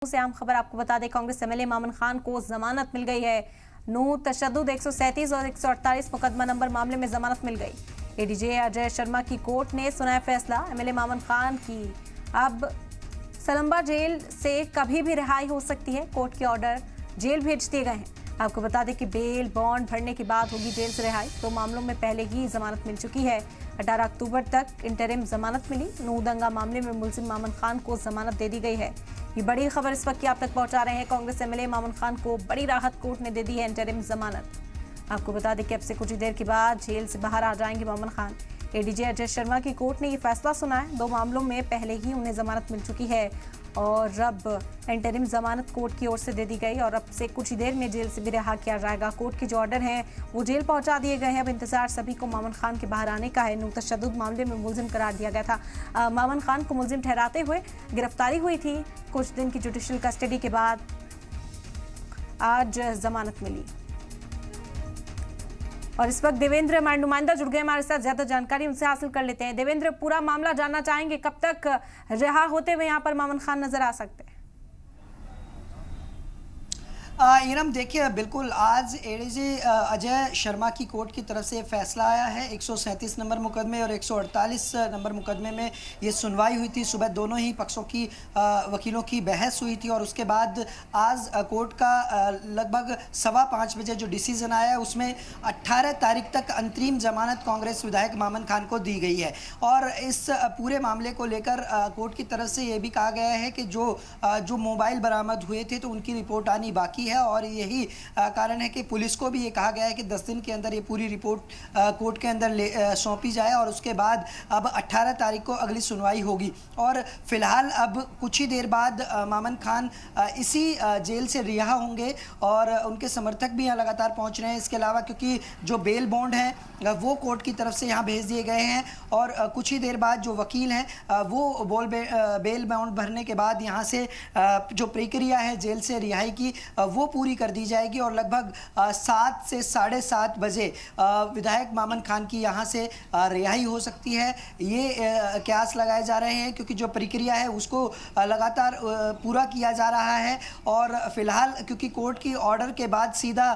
से आम खबर आपको बता दें, कांग्रेस एमएलए मामन खान को जमानत मिल गई है। नू तशद्दुद 137 और 148 मुकदमा नंबर मामले में जमानत मिल गई। एडीजे अजय शर्मा की कोर्ट ने सुनाया फैसला। एमएलए मामन खान की अब सलंबा जेल से कभी भी रिहाई हो सकती है। कोर्ट के ऑर्डर जेल भेज दिए गए हैं। आपको बता दें कि बेल बॉन्ड भरने के बाद होगी जेल से रिहाई। दो मामलों में पहले ही जमानत मिल चुकी है। 18 अक्टूबर तक इंटरिम जमानत मिली। नू दंगा मामले में मुलजिम मामन खान को जमानत दे दी गई है। ये बड़ी खबर इस वक्त आप तक पहुंचा रहे हैं। कांग्रेस एमएलए मामन खान को बड़ी राहत, कोर्ट ने दे दी है इंटरिम जमानत। आपको बता दें कि अब से कुछ ही देर के बाद जेल से बाहर आ जाएंगे मामन खान। एडीजे अजय शर्मा की कोर्ट ने ये फैसला सुना है। दो मामलों में पहले ही उन्हें जमानत मिल चुकी है और अब इंटरिम जमानत कोर्ट की ओर से दे दी गई और अब से कुछ ही देर में जेल से भी रिहा किया जाएगा। कोर्ट के जो ऑर्डर हैं वो जेल पहुंचा दिए गए हैं। अब इंतजार सभी को मामन खान के बाहर आने का है। नू तशद्दुद मामले में मुलजिम करार दिया गया था। मामन खान को मुलजिम ठहराते हुए गिरफ्तारी हुई थी। कुछ दिन की जुडिशियल कस्टडी के बाद आज जमानत मिली। और इस वक्त देवेंद्र हमारे नुमाइंदा जुड़ गए हमारे साथ, ज्यादा जानकारी उनसे हासिल कर लेते हैं। देवेंद्र, पूरा मामला जानना चाहेंगे, कब तक रिहा होते हुए यहाँ पर मामन खान नजर आ सकते हैं? इरम, देखिए, बिल्कुल आज एडीजे अजय शर्मा की कोर्ट की तरफ से फैसला आया है। 137 नंबर मुकदमे और 148 नंबर मुकदमे में ये सुनवाई हुई थी। सुबह दोनों ही पक्षों की वकीलों की बहस हुई थी और उसके बाद आज कोर्ट का लगभग 5:15 बजे जो डिसीजन आया है उसमें 18 तारीख तक अंतरिम जमानत कांग्रेस विधायक मामन खान को दी गई है। और इस पूरे मामले को लेकर कोर्ट की तरफ से ये भी कहा गया है कि जो मोबाइल बरामद हुए थे तो उनकी रिपोर्ट आनी बाकी है और यही कारण है कि पुलिस को भी ये कहा गया है कि 10 दिन के अंदर ये पूरी रिपोर्ट कोर्ट के अंदर सौंपी जाए और उसके बाद अब 18 तारीख को अगली सुनवाई होगी। और फिलहाल अब कुछ ही देर बाद मामन खान इसी जेल से रिहा होंगे और उनके समर्थक भी यहाँ लगातार पहुँच रहे हैं। इसके अलावा क्योंकि जो बेल बॉन्ड हैं वो कोर्ट की तरफ से यहाँ भेज दिए गए हैं और कुछ ही देर बाद जो वकील हैं वो बेल बॉन्ड भरने के बाद यहाँ से जो प्रक्रिया है जेल से रिहाई की वो पूरी कर दी जाएगी और लगभग 7 से 7:30 बजे विधायक मामन खान की यहाँ से रिहाई हो सकती है। ये कयास लगाए जा रहे हैं क्योंकि जो प्रक्रिया है उसको लगातार पूरा किया जा रहा है और फिलहाल क्योंकि कोर्ट की ऑर्डर के बाद सीधा